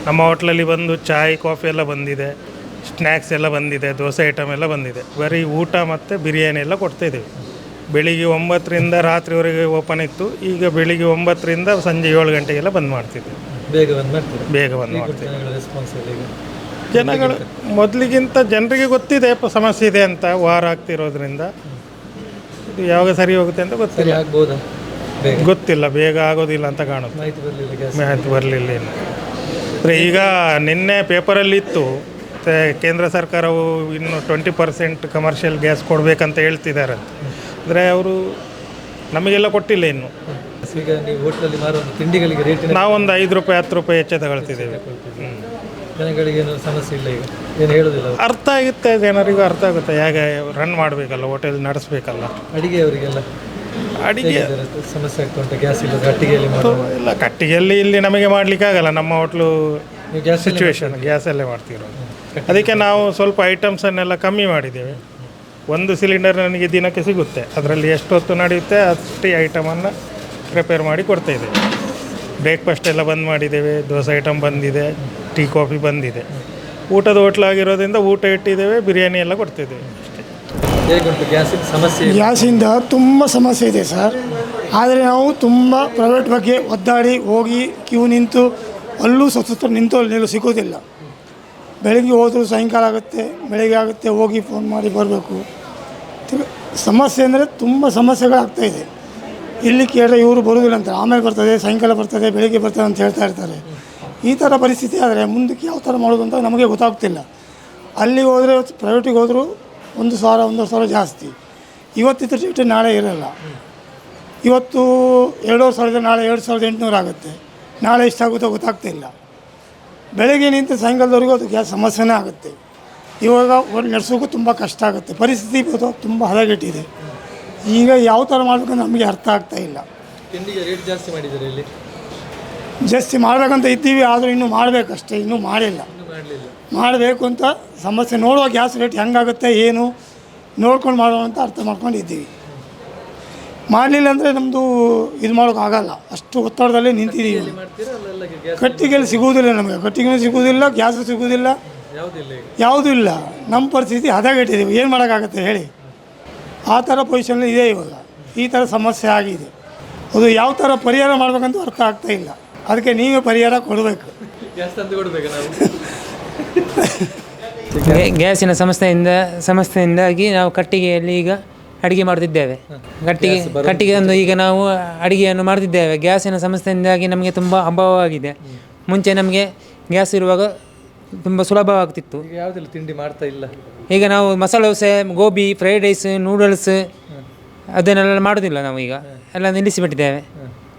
ನಮ್ಮ ಹೋಟ್ಲಲ್ಲಿ ಬಂದು ಚಾಯ್ ಕಾಫಿ ಎಲ್ಲ ಬಂದಿದೆ, ಸ್ನ್ಯಾಕ್ಸ್ ಎಲ್ಲ ಬಂದಿದೆ, ದೋಸೆ ಐಟಮ್ ಎಲ್ಲ ಬಂದಿದೆ. ಬರೀ ಊಟ ಮತ್ತು ಬಿರಿಯಾನಿ ಎಲ್ಲ ಕೊಡ್ತಾಯಿದ್ದೀವಿ. ಬೆಳಿಗ್ಗೆ 9ರಿಂದ ರಾತ್ರಿವರೆಗೆ ಓಪನ್ ಇತ್ತು. ಈಗ ಬೆಳಿಗ್ಗೆ 9ರಿಂದ ಸಂಜೆ 7 ಗಂಟೆಗೆಲ್ಲ ಬಂದ್ ಮಾಡ್ತಿದ್ದೀವಿ. ಬೇಗ ಬಂದ್ ಮಾಡ್ತೀವಿ. ಜನಗಳು ಮೊದಲಿಗಿಂತ ಜನರಿಗೆ ಗೊತ್ತಿದೆ ಸಮಸ್ಯೆ ಇದೆ ಅಂತ. ವಾರ ಆಗ್ತಿರೋದ್ರಿಂದ ಇದು ಯಾವಾಗ ಸರಿ ಹೋಗುತ್ತೆ ಅಂತ ಗೊತ್ತಿಲ್ಲ. ಬೇಗ ಆಗೋದಿಲ್ಲ ಅಂತ ಕಾಣುತ್ತೆ. ಮಾಹಿತಿ ಬರಲಿಲ್ಲ ಏನು. ಈಗ ನಿನ್ನೆ ಪೇಪರಲ್ಲಿ ಇತ್ತು, ಕೇಂದ್ರ ಸರ್ಕಾರವು ಇನ್ನು 20% ಕಮರ್ಷಿಯಲ್ ಗ್ಯಾಸ್ ಕೊಡಬೇಕಂತ ಹೇಳ್ತಿದ್ದಾರೆ. ಅಂದರೆ ಅವರು ನಮಗೆಲ್ಲ ಕೊಟ್ಟಿಲ್ಲ ಇನ್ನು.
ಈಗ ನೀವು ಹೋಟ್ಲಲ್ಲಿ ಮಾರುವ ತಿಂಡಿಗಳಿಗೆ ರೇಟ್
ನಾವೊಂದು 5 ರೂಪಾಯಿ 10 ರೂಪಾಯಿ ಹೆಚ್ಚೆ ತಗೊಳ್ತಿದ್ದೇವೆ.
ಜನಗಳಿಗೆ ಏನು ಸಮಸ್ಯೆ ಇಲ್ಲ, ಈಗ ಏನು ಹೇಳೋದಿಲ್ಲ.
ಅರ್ಥ ಆಗುತ್ತೆ, ಜನರಿಗೂ ಅರ್ಥ ಆಗುತ್ತೆ. ಹೇಗೆ ರನ್ ಮಾಡಬೇಕಲ್ಲ, ಹೋಟೆಲ್ ನಡೆಸಬೇಕಲ್ಲ.
ಅಡಿಗೆಯವರಿಗೆಲ್ಲ
ಅಡಿಗೆ
ಸಮಸ್ಯೆ ಆಗ್ತುಂಟು, ಗ್ಯಾಸ್ ಇಲ್ಲ. ಕಟ್ಟಿಗೆಯಲ್ಲಿ
ಇಲ್ಲ, ಕಟ್ಟಿಗೆಯಲ್ಲಿ ಇಲ್ಲಿ ನಮಗೆ ಮಾಡಲಿಕ್ಕೆ ಆಗಲ್ಲ. ನಮ್ಮ ಹೋಟ್ಲು ಸಿಚುವೇಶನ್ ಗ್ಯಾಸಲ್ಲೇ ಮಾಡ್ತಿರೋದು. ಅದಕ್ಕೆ ನಾವು ಸ್ವಲ್ಪ ಐಟಮ್ಸನ್ನೆಲ್ಲ ಕಮ್ಮಿ ಮಾಡಿದ್ದೇವೆ. ಒಂದು ಸಿಲಿಂಡರ್ ನನಗೆ ದಿನಕ್ಕೆ ಸಿಗುತ್ತೆ, ಅದರಲ್ಲಿ ಎಷ್ಟು ಹೊತ್ತು ನಡೆಯುತ್ತೆ ಅಷ್ಟೇ ಐಟಮನ್ನು ಪ್ರಿಪೇರ್ ಮಾಡಿ ಕೊಡ್ತಾಯಿದ್ದೇವೆ. ಬ್ರೇಕ್ಫಾಸ್ಟ್ ಎಲ್ಲ ಬಂದ್ ಮಾಡಿದ್ದೇವೆ, ದೋಸೆ ಐಟಮ್ ಬಂದಿದೆ, ಟೀ ಕಾಫಿ ಬಂದಿದೆ. ಊಟದ ಹೋಟ್ಲಾಗಿರೋದ್ರಿಂದ ಊಟ ಇಟ್ಟಿದ್ದೇವೆ, ಬಿರಿಯಾನಿ ಎಲ್ಲ ಕೊಡ್ತಿದ್ದೇವೆ ಅಷ್ಟೇ.
ಹೇಗುಂಟು ಗ್ಯಾಸಿನ ಸಮಸ್ಯೆ?
ಗ್ಯಾಸಿಂದ ತುಂಬ ಸಮಸ್ಯೆ ಇದೆ ಸರ್. ಆದರೆ ನಾವು ತುಂಬ ಪ್ರೈವೇಟ್ ಬಗ್ಗೆ ಒದ್ದಾಡಿ ಹೋಗಿ ಕ್ಯೂ ನಿಂತು ಅಲ್ಲೂ ಸುತ್ತ ನಿಂತು ಸಿಗೋದಿಲ್ಲ. ಬೆಳಗ್ಗೆ ಹೋದರೂ ಸಾಯಂಕಾಲ ಆಗುತ್ತೆ, ಬೆಳಗ್ಗೆ ಆಗುತ್ತೆ, ಹೋಗಿ ಫೋನ್ ಮಾಡಿ ಬರಬೇಕು. ಸಮಸ್ಯೆ ಅಂದರೆ ತುಂಬ ಸಮಸ್ಯೆಗಳಾಗ್ತಾಯಿದೆ. ಇಲ್ಲಿ ಕೇಳಿದ್ರೆ ಇವರು ಬರೋದಿಲ್ಲ ಅಂತ, ಆಮೇಲೆ ಬರ್ತದೆ, ಸಾಯಂಕಾಲ ಬರ್ತದೆ, ಬೆಳಗ್ಗೆ ಬರ್ತದೆ ಅಂತ ಹೇಳ್ತಾ ಇರ್ತಾರೆ. ಈ ಥರ ಪರಿಸ್ಥಿತಿ ಆದರೆ ಮುಂದಕ್ಕೆ ಯಾವ ಥರ ಮಾಡೋದು ಅಂತ ನಮಗೆ ಗೊತ್ತಾಗ್ತಿಲ್ಲ. ಅಲ್ಲಿಗೆ ಹೋದರೆ ಪ್ರೈವೇಟಿಗೆ ಹೋದರೂ 1,000 1,500 ಜಾಸ್ತಿ. ಇವತ್ತಿದ್ದ ರೇಟ್ ನಾಳೆ ಇರೋಲ್ಲ. ಇವತ್ತು 2,500 ನಾಳೆ 2,800 ಆಗುತ್ತೆ. ನಾಳೆ ಎಷ್ಟಾಗುತ್ತೋ ಗೊತ್ತಾಗ್ತಿಲ್ಲ. ಬೆಳಗ್ಗೆ ನಿಂತು ಸಾಯಂಕಾಲದವರೆಗೂ ಅದು ಗ್ಯಾಸ್ ಸಮಸ್ಯೆನೇ ಆಗುತ್ತೆ. ಇವಾಗ ನಡೆಸೋಕ್ಕೂ ತುಂಬ ಕಷ್ಟ ಆಗುತ್ತೆ. ಪರಿಸ್ಥಿತಿ ತುಂಬ ಹದಗೆಟ್ಟಿದೆ. ಈಗ ಯಾವ ಥರ ಮಾಡಬೇಕಂತ ನಮಗೆ ಅರ್ಥ ಆಗ್ತಾಯಿಲ್ಲ.
ತಿಂಡಿಗೆ ರೇಟ್ ಜಾಸ್ತಿ ಮಾಡಿದ್ದಾರೆ ಇಲ್ಲಿ.
ಜಾಸ್ತಿ ಮಾಡಬೇಕಂತ ಇದ್ದೀವಿ, ಆದರೂ ಇನ್ನೂ ಮಾಡಬೇಕಷ್ಟೇ, ಇನ್ನೂ ಮಾಡಿಲ್ಲ. ಮಾಡಬೇಕು ಅಂತ ಸಮಸ್ಯೆ ನೋಡುವ, ಗ್ಯಾಸ್ ರೇಟ್ ಹೆಂಗಾಗುತ್ತೆ ಏನು ನೋಡ್ಕೊಂಡು ಮಾಡೋಣ ಅಂತ ಅರ್ಥ ಮಾಡ್ಕೊಂಡಿದ್ದೀವಿ. ಮಾಡಲಿಲ್ಲ ಅಂದರೆ ನಮ್ಮದು ಇದು ಮಾಡೋಕ್ಕಾಗಲ್ಲ, ಅಷ್ಟು ಒತ್ತಡದಲ್ಲಿ ನಿಂತಿದ್ದೀವಿ. ಕಟ್ಟಿಗೆಯಲ್ಲಿ ಸಿಗುವುದಿಲ್ಲ ನಮಗೆ, ಕಟ್ಟಿಗೆ ಸಿಗುವುದಿಲ್ಲ, ಗ್ಯಾಸ್ ಸಿಗುವುದಿಲ್ಲ, ಯಾವುದೂ ಇಲ್ಲ. ನಮ್ಮ ಪರಿಸ್ಥಿತಿ ಹದಗೆಟ್ಟಿದ್ದೀವಿ. ಏನು ಮಾಡೋಕ್ಕಾಗತ್ತೆ ಹೇಳಿ? ಆ ಥರ ಪೊಸಿಷನಲ್ಲಿ ಇದೆ ಇವಾಗ. ಈ ಥರ ಸಮಸ್ಯೆ ಆಗಿದೆ. ಅದು ಯಾವ ಥರ ಪರಿಹಾರ ಮಾಡಬೇಕಂತ ಅರ್ಥ ಆಗ್ತಾಯಿಲ್ಲ. ಅದಕ್ಕೆ ನೀವೇ ಪರಿಹಾರ ಕೊಡಬೇಕು.
ಗ್ಯಾಸಿನ ಸಮಸ್ಯೆಯಿಂದಾಗಿ ನಾವು ಕಟ್ಟಿಗೆಯಲ್ಲಿ ಈಗ ಅಡುಗೆ ಮಾಡ್ತಿದ್ದೇವೆ. ಕಟ್ಟಿಗೆ ಒಂದು ಈಗ ನಾವು ಅಡುಗೆಯನ್ನು ಮಾಡ್ತಿದ್ದೇವೆ. ಗ್ಯಾಸಿನ ಸಮಸ್ಯೆಯಿಂದಾಗಿ ನಮಗೆ ತುಂಬ ಅಭಾವವಾಗಿದೆ. ಮುಂಚೆ ನಮಗೆ ಗ್ಯಾಸ್ ಇರುವಾಗ ತುಂಬ ಸುಲಭವಾಗ್ತಿತ್ತು.
ಯಾವುದೆಲ್ಲ ತಿಂಡಿ ಮಾಡ್ತಾ ಇಲ್ಲ.
ಈಗ ನಾವು masala dosa, gobi, fried rice, noodles ಅದನ್ನೆಲ್ಲ ಮಾಡೋದಿಲ್ಲ. ನಾವು ಈಗ ಎಲ್ಲ ನಿಲ್ಲಿಸಿಬಿಟ್ಟಿದ್ದೇವೆ.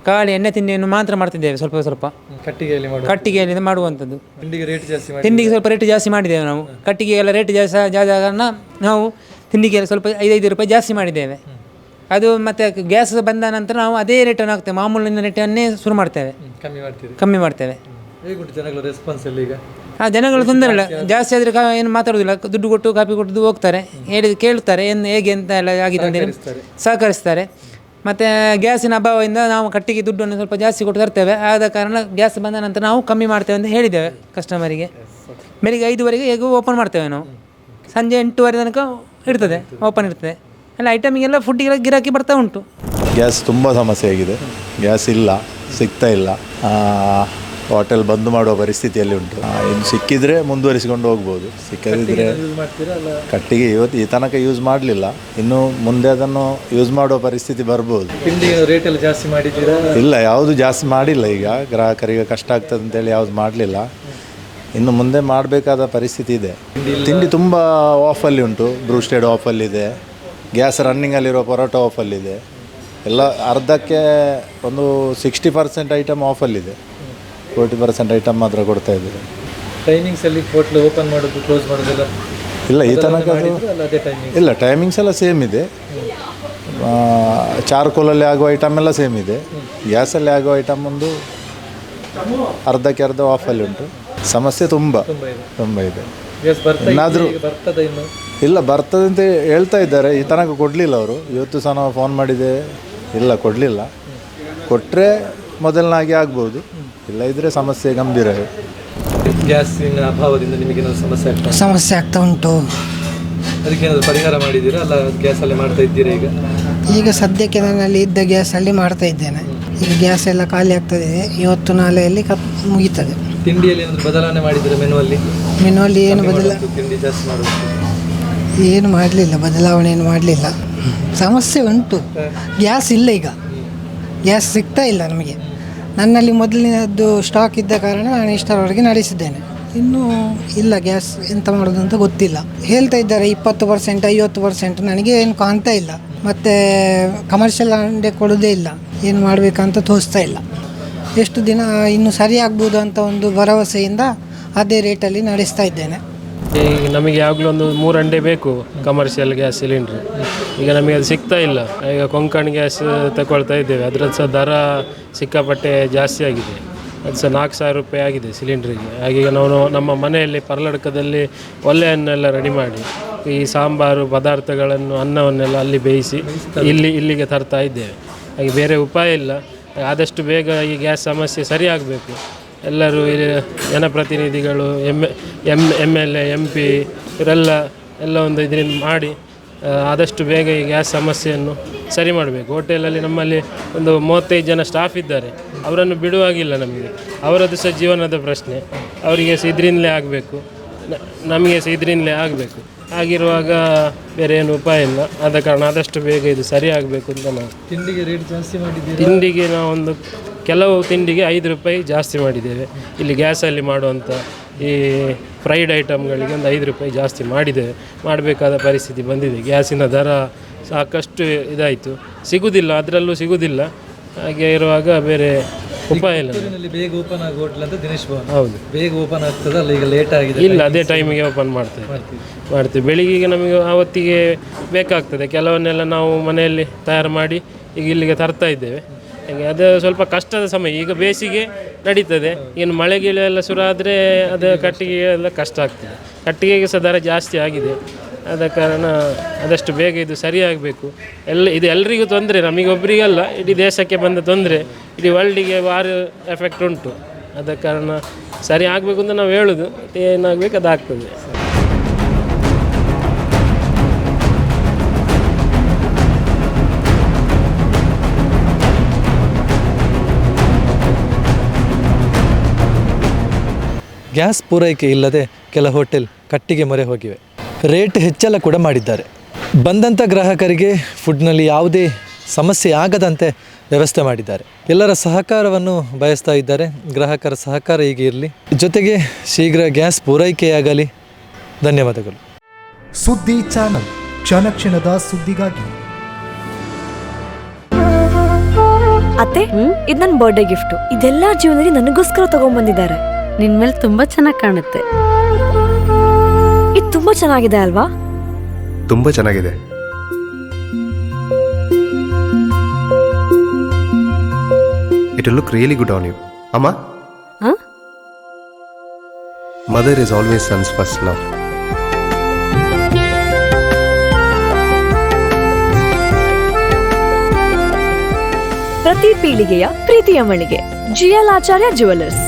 ಖಾಲಿ ಎಣ್ಣೆ ತಿಂಡಿಯನ್ನು ಮಾತ್ರ ಮಾಡ್ತಿದ್ದೇವೆ, ಸ್ವಲ್ಪ ಕಟ್ಟಿಗೆಯಲ್ಲಿ ಮಾಡುವಂಥದ್ದು.
ತಿಂಡಿಗೆ ರೇಟ್ ಜಾಸ್ತಿ
ತಿಂಡಿಗೆ ಸ್ವಲ್ಪ ರೇಟ್ ಜಾಸ್ತಿ ಮಾಡಿದ್ದೇವೆ ನಾವು. ಕಟ್ಟಿಗೆ ಎಲ್ಲ ರೇಟ್ ಜಾಸ್ತಿ ಆದ ಕಾರಣ ನಾವು ತಿಂಡಿಗೆ ಸ್ವಲ್ಪ 5 ರೂಪಾಯಿ ಜಾಸ್ತಿ ಮಾಡಿದ್ದೇವೆ. ಅದು ಮತ್ತು ಗ್ಯಾಸ್ ಬಂದ ನಂತರ ನಾವು ಅದೇ ರೇಟನ್ನು ಹಾಕ್ತೇವೆ, ಮಾಮೂಲಿನ ರೇಟನ್ನೇ ಶುರು ಮಾಡ್ತೇವೆ, ಕಮ್ಮಿ ಮಾಡ್ತೇವೆ.
ಹೇಗುಂಟು ಜನಗಳ ರೆಸ್ಪಾನ್ಸ್ ಎಲ್ಲ ಈಗ?
ಜನಗಳು ತೊಂದರೆ ಇಲ್ಲ, ಜಾಸ್ತಿ ಆದರೆ ಏನು ಮಾತಾಡೋದಿಲ್ಲ, ದುಡ್ಡು ಕೊಟ್ಟು ಕಾಪಿ ಕೊಟ್ಟು ಹೋಗ್ತಾರೆ, ಕೇಳ್ತಾರೆ ಹೇಗೆ ಅಂತ ಎಲ್ಲ ಆಗಿದೆ ಅಂತೇಳಿ ಸಹಕರಿಸ್ತಾರೆ. ಮತ್ತು ಗ್ಯಾಸಿನ ಅಭಾವದಿಂದ ನಾವು ಕಟ್ಟಿಗೆ ದುಡ್ಡನ್ನು ಸ್ವಲ್ಪ ಜಾಸ್ತಿ ಕೊಟ್ಟು ತರ್ತೇವೆ. ಆದ ಕಾರಣ ಗ್ಯಾಸ್ ಬಂದ ನಂತರ ನಾವು ಕಮ್ಮಿ ಮಾಡ್ತೇವೆ ಅಂತ ಹೇಳಿದ್ದೇವೆ ಕಸ್ಟಮರಿಗೆ. ಬೆಳಿಗ್ಗೆ 5ವರೆಗೆ ಹೇಗೂ ಓಪನ್ ಮಾಡ್ತೇವೆ ನಾವು, ಸಂಜೆ 8ವರೆ ತನಕ ಇರ್ತದೆ, ಓಪನ್ ಇರ್ತದೆ. ಎಲ್ಲ ಐಟಮಿಗೆಲ್ಲ ಫುಡ್ಡಿಗೆಲ್ಲ ಗಿರಾಕಿ ಬರ್ತಾ ಉಂಟು.
ಗ್ಯಾಸ್ ತುಂಬ ಸಮಸ್ಯೆ ಆಗಿದೆ, ಗ್ಯಾಸ್ ಇಲ್ಲ, ಸಿಗ್ತಾ ಇಲ್ಲ, ಹೋಟೆಲ್ ಬಂದ್ ಮಾಡುವ ಪರಿಸ್ಥಿತಿಯಲ್ಲಿ ಉಂಟು. ಇನ್ನು ಸಿಕ್ಕಿದರೆ ಮುಂದುವರಿಸಿಕೊಂಡು ಹೋಗ್ಬೋದು, ಸಿಕ್ಕದಿದ್ದರೆ ಕಟ್ಟಿಗೆ ಈ ತನಕ ಯೂಸ್ ಮಾಡಲಿಲ್ಲ, ಇನ್ನು ಮುಂದೆ ಅದನ್ನು ಯೂಸ್ ಮಾಡುವ ಪರಿಸ್ಥಿತಿ ಬರ್ಬೋದು.
ತಿಂಡಿ ರೇಟ್ ಎಲ್ಲ ಜಾಸ್ತಿ ಮಾಡಿದ್ದೀರಾ?
ಇಲ್ಲ, ಯಾವುದು ಜಾಸ್ತಿ ಮಾಡಿಲ್ಲ. ಈಗ ಗ್ರಾಹಕರಿಗೆ ಕಷ್ಟ ಆಗ್ತದೆ ಅಂತೇಳಿ ಯಾವುದು ಮಾಡಲಿಲ್ಲ, ಇನ್ನು ಮುಂದೆ ಮಾಡಬೇಕಾದ ಪರಿಸ್ಥಿತಿ ಇದೆ. ತಿಂಡಿ ತುಂಬ ಆಫಲ್ಲಿ ಉಂಟು, ಬ್ರೂಸ್ಟೆಡ್ ಆಫಲ್ಲಿದೆ, ಗ್ಯಾಸ್ ರನ್ನಿಂಗಲ್ಲಿರೋ ಪರೋಟ ಆಫಲ್ಲಿದೆ, ಎಲ್ಲ ಅರ್ಧಕ್ಕೆ ಒಂದು 60% ಐಟಮ್ ಆಫಲ್ಲಿದೆ, 40% ಐಟಮ್ ಮಾತ್ರ ಕೊಡ್ತಾ ಇದ್ದಾರೆ.
ಟೈಮಿಂಗ್ಸಲ್ಲಿ ಹೋಟ್ಲು ಓಪನ್ ಮಾಡೋದು ಕ್ಲೋಸ್ ಮಾಡೋದೆಲ್ಲ
ಇಲ್ಲ ಈ ತನಕ ಇಲ್ಲ, ಟೈಮಿಂಗ್ಸ್ ಎಲ್ಲ ಸೇಮ್ ಇದೆ. ಚಾರ್ಕೋಲಲ್ಲಿ ಆಗುವ ಐಟಮ್ ಎಲ್ಲ ಸೇಮ್ ಇದೆ, ಗ್ಯಾಸಲ್ಲಿ ಆಗುವ ಐಟಮ್ ಒಂದು ಅರ್ಧಕ್ಕೆ ಅರ್ಧ ಆಫಲ್ಲಿ ಉಂಟು. ಸಮಸ್ಯೆ ತುಂಬ ಇದೆ. ಏನಾದರೂ ಇಲ್ಲ ಬರ್ತದೆ ಅಂತ ಹೇಳ್ತಾ ಇದ್ದಾರೆ, ಈ ತನಕ ಕೊಡಲಿಲ್ಲ ಅವರು. ಇವತ್ತು ಸಹ ನಾವು ಫೋನ್ ಮಾಡಿದೆ, ಇಲ್ಲ ಕೊಡಲಿಲ್ಲ. ಕೊಟ್ಟರೆ ಮೊದಲನಾಗಿ ಆಗ್ಬೋದು, ಇಲ್ಲ ಇದ್ದರೆ ಸಮಸ್ಯೆ ಗಂಭೀರ.
ಗ್ಯಾಸಿನ ಅಭಾವದಿಂದ ನಿಮಗೆ
ಸಮಸ್ಯೆ ಆಗ್ತಾ ಉಂಟು.
ಅದಕ್ಕೇನಾದರೂ ಪರಿಹಾರ ಮಾಡಿದ್ದೀರಾ? ಅಲ್ಲ ಗ್ಯಾಸಲ್ಲೇ ಮಾಡ್ತಾ ಇದ್ದೀರಾ ಈಗ?
ಈಗ ಸದ್ಯಕ್ಕೆ ನನ್ನಲ್ಲಿ ಇದ್ದ ಗ್ಯಾಸಲ್ಲಿ ಮಾಡ್ತಾ ಇದ್ದೇನೆ. ಈಗ ಗ್ಯಾಸ್ ಎಲ್ಲ ಖಾಲಿ ಆಗ್ತದೆ, ಇವತ್ತು ನಾಳೆಯಲ್ಲಿ ಮುಗೀತದೆ.
ತಿಂಡಿಯಲ್ಲಿ ಏನಾದರೂ ಬದಲಾವಣೆ ಮಾಡಿದ್ದೀರಾ?
ಮೆನುವಲ್ಲಿ ಏನು
ತಿಂಡಿ ಜಾಸ್ತಿ ಮಾಡೋದು
ಏನು ಮಾಡಲಿಲ್ಲ, ಬದಲಾವಣೆ ಏನು ಮಾಡಲಿಲ್ಲ. ಸಮಸ್ಯೆ ಉಂಟು, ಗ್ಯಾಸ್ ಇಲ್ಲ, ಈಗ ಗ್ಯಾಸ್ ಸಿಗ್ತಾ ಇಲ್ಲ ನಮಗೆ. ನನ್ನಲ್ಲಿ ಮೊದಲಿನದ್ದು ಸ್ಟಾಕ್ ಇದ್ದ ಕಾರಣ ನಾನು ಇಷ್ಟರವರೆಗೆ ನಡೆಸಿದ್ದೇನೆ. ಇನ್ನೂ ಇಲ್ಲ, ಗ್ಯಾಸ್ ಎಂತ ಮಾಡೋದು ಅಂತ ಗೊತ್ತಿಲ್ಲ. ಹೇಳ್ತಾ ಇದ್ದಾರೆ 20%, 50%, ನನಗೆ ಏನು ಕಾಣ್ತಾ ಇಲ್ಲ. ಮತ್ತು ಕಮರ್ಷಿಯಲ್ ಅಂಡೆ ಕೊಡೋದೇ ಇಲ್ಲ, ಏನು ಮಾಡಬೇಕಂತ ತೋರಿಸ್ತಾ ಇಲ್ಲ. ಎಷ್ಟು ದಿನ ಇನ್ನು ಸರಿಯಾಗ್ಬೋದು ಅಂತ ಒಂದು ಭರವಸೆಯಿಂದ ಅದೇ ರೇಟಲ್ಲಿ ನಡೆಸ್ತಾ ಇದ್ದೇನೆ.
ಈಗ ನಮಗೆ ಯಾವಾಗಲೂ ಒಂದು 3 ಅಂಡೆ ಬೇಕು ಕಮರ್ಷಿಯಲ್ ಗ್ಯಾಸ್ ಸಿಲಿಂಡ್ರ್. ಈಗ ನಮಗೆ ಅದು ಸಿಗ್ತಾ ಇಲ್ಲ. ಈಗ ಕೊಂಕಣ್ ಗ್ಯಾಸ್ ತಗೊಳ್ತಾ ಇದ್ದೇವೆ, ಅದರದ್ದು ಸಹ ದರ ಸಿಕ್ಕಾಪಟ್ಟೆ ಜಾಸ್ತಿ ಆಗಿದೆ. ಅದು ಸಹ 4,000 ರೂಪಾಯಿ ಆಗಿದೆ ಸಿಲಿಂಡ್ರಿಗೆ. ಹಾಗೆ ನಾವು ನಮ್ಮ ಮನೆಯಲ್ಲಿ ಪರ್ಲಡ್ಕದಲ್ಲಿ ಒಲೆಯನ್ನೆಲ್ಲ ರೆಡಿ ಮಾಡಿ ಈ ಸಾಂಬಾರು ಪದಾರ್ಥಗಳನ್ನು ಅನ್ನವನ್ನೆಲ್ಲ ಅಲ್ಲಿ ಬೇಯಿಸಿ ಇಲ್ಲಿಗೆ ತರ್ತಾ ಇದ್ದೇವೆ. ಹಾಗೆ ಬೇರೆ ಉಪಾಯ ಇಲ್ಲ. ಆದಷ್ಟು ಬೇಗ ಈ ಗ್ಯಾಸ್ ಸಮಸ್ಯೆ ಸರಿಯಾಗಬೇಕು. ಎಲ್ಲರೂ ಜನಪ್ರತಿನಿಧಿಗಳು MLA MP ಇವರೆಲ್ಲ ಒಂದು ಇದರಿಂದ ಮಾಡಿ ಆದಷ್ಟು ಬೇಗ ಈ ಗ್ಯಾಸ್ ಸಮಸ್ಯೆಯನ್ನು ಸರಿ ಮಾಡಬೇಕು. ಹೋಟೆಲಲ್ಲಿ ನಮ್ಮಲ್ಲಿ ಒಂದು 35 ಜನ ಸ್ಟಾಫ್ ಇದ್ದಾರೆ, ಅವರನ್ನು ಬಿಡುವಾಗಿಲ್ಲ ನಮಗೆ. ಅವರದ್ದು ಸಹ ಜೀವನದ ಪ್ರಶ್ನೆ, ಅವರಿಗೆ ಸಹ ಇದರಿಂದಲೇ ಆಗಬೇಕು, ನಮಗೆ ಸಹ ಇದರಿಂದಲೇ ಆಗಬೇಕು. ಆಗಿರುವಾಗ ಬೇರೆ ಏನು ಉಪಾಯ ಇಲ್ಲ. ಆದ ಕಾರಣ ಆದಷ್ಟು ಬೇಗ ಇದು ಸರಿ ಆಗಬೇಕು ಅಂತ ನಾವು.
ತಿಂಡಿಗೆ ರೇಟ್ ಜಾಸ್ತಿ ಮಾಡಿದ್ದೀವಿ.
ತಿಂಡಿಗೆ ನಾವು ಕೆಲವು ತಿಂಡಿಗೆ 5 ರೂಪಾಯಿ ಜಾಸ್ತಿ ಮಾಡಿದ್ದೇವೆ. ಇಲ್ಲಿ ಗ್ಯಾಸಲ್ಲಿ ಮಾಡುವಂಥ ಈ ಫ್ರೈಡ್ ಐಟಮ್ಗಳಿಗೆ ಒಂದು 5 ರೂಪಾಯಿ ಜಾಸ್ತಿ ಮಾಡಿದ್ದೇವೆ. ಮಾಡಬೇಕಾದ ಪರಿಸ್ಥಿತಿ ಬಂದಿದೆ. ಗ್ಯಾಸಿನ ದರ ಸಾಕಷ್ಟು ಇದಾಯಿತು, ಸಿಗುವುದಿಲ್ಲ, ಅದರಲ್ಲೂ ಸಿಗುವುದಿಲ್ಲ. ಹಾಗೆ ಇರುವಾಗ ಬೇರೆ ಉಪಾಯ ಇಲ್ಲ.
ಬೇಗ ಓಪನ್ ಆಗೋ ಹೋಟ್ಲ್ ಅಂತ ದಿನೇಶ್ ಭವನ್.
ಹೌದು,
ಬೇಗ ಓಪನ್ ಆಗ್ತದಲ್ಲ, ಈಗ ಲೇಟ್ ಆಗಿದೆ.
ಇಲ್ಲ, ಅದೇ ಟೈಮಿಗೆ ಓಪನ್ ಮಾಡ್ತೀವಿ. ಬೆಳಿಗ್ಗೆ ನಮಗೆ ಆವತ್ತಿಗೆ ಬೇಕಾಗ್ತದೆ. ಕೆಲವನ್ನೆಲ್ಲ ನಾವು ಮನೆಯಲ್ಲಿ ತಯಾರು ಮಾಡಿ ಈಗ ಇಲ್ಲಿಗೆ ತರ್ತಾ ಇದ್ದೇವೆ. ಹಾಗೆ ಅದು ಸ್ವಲ್ಪ ಕಷ್ಟದ ಸಮಯ. ಈಗ ಬೇಸಿಗೆ ನಡೀತದೆ, ಇನ್ನು ಮಳೆಗಿಳೆ ಎಲ್ಲ ಶುರು ಆದರೆ ಅದು ಕಟ್ಟಿಗೆ ಎಲ್ಲ ಕಷ್ಟ ಆಗ್ತದೆ. ಕಟ್ಟಿಗೆಗೆ ಸಹ ದರ ಜಾಸ್ತಿ ಆಗಿದೆ. ಆದ ಕಾರಣ ಆದಷ್ಟು ಬೇಗ ಇದು ಸರಿಯಾಗಬೇಕು. ಇದು ಎಲ್ರಿಗೂ ತೊಂದರೆ, ನಮಗೊಬ್ಬರಿಗಲ್ಲ, ಇಡೀ ದೇಶಕ್ಕೆ ಬಂದ ತೊಂದರೆ, ಇಡೀ ವರ್ಲ್ಡಿಗೆ ವಾರ್ ಎಫೆಕ್ಟ್ ಉಂಟು. ಆದ ಕಾರಣ ಸರಿ ಆಗಬೇಕು ಅಂತ ನಾವು ಹೇಳೋದು, ಏನಾಗಬೇಕು ಅದಾಗ್ತದೆ.
ಗ್ಯಾಸ್ ಪೂರೈಕೆ ಇಲ್ಲದೆ ಕೆಲ ಹೋಟೆಲ್ ಕಟ್ಟಿಗೆ ಮೊರೆ ಹೋಗಿವೆ. ರೇಟ್ ಹೆಚ್ಚಳ ಕೂಡ ಮಾಡಿದ್ದಾರೆ. ಬಂದಂಥ ಗ್ರಾಹಕರಿಗೆ ಫುಡ್ನಲ್ಲಿ ಯಾವುದೇ ಸಮಸ್ಯೆ ಆಗದಂತೆ ವ್ಯವಸ್ಥೆ ಮಾಡಿದ್ದಾರೆ. ಎಲ್ಲರ ಸಹಕಾರವನ್ನು ಬಯಸ್ತಾ ಇದ್ದಾರೆ. ಗ್ರಾಹಕರ ಸಹಕಾರ ಹೀಗೆ ಇರಲಿ, ಜೊತೆಗೆ ಶೀಘ್ರ ಗ್ಯಾಸ್ ಪೂರೈಕೆಯಾಗಲಿ. ಧನ್ಯವಾದಗಳು.
ಸುದ್ದಿ ಚಾನಲ್, ಕ್ಷಣ ಕ್ಷಣದ ಸುದ್ದಿಗಾಗಿ.
ಅತ್ತೆ, ಇದು ನನ್ನ ಬರ್ಡೇ ಗಿಫ್ಟ್. ಇದೆಲ್ಲ ಜೀವನದಲ್ಲಿ ನನಗೋಸ್ಕರ ತಗೊಂಡ್ಬಂದಿದ್ದಾರೆ. ನಿನ್ ಮೇಲೆ ತುಂಬಾ ಚೆನ್ನಾಗಿ ಕಾಣುತ್ತೆ. ಇದು ತುಂಬಾ ಚೆನ್ನಾಗಿದೆ ಅಲ್ವಾ?
ತುಂಬ ಚೆನ್ನಾಗಿದೆ. It will look really good on you. ಅಮ್ಮ, mother is always son's first love.
ಪ್ರತಿ ಪೀಳಿಗೆಯ ಪ್ರೀತಿಯ ಮಳಿಗೆ GL ಆಚಾರ್ಯ ಜುವೆಲ್ಲರ್ಸ್.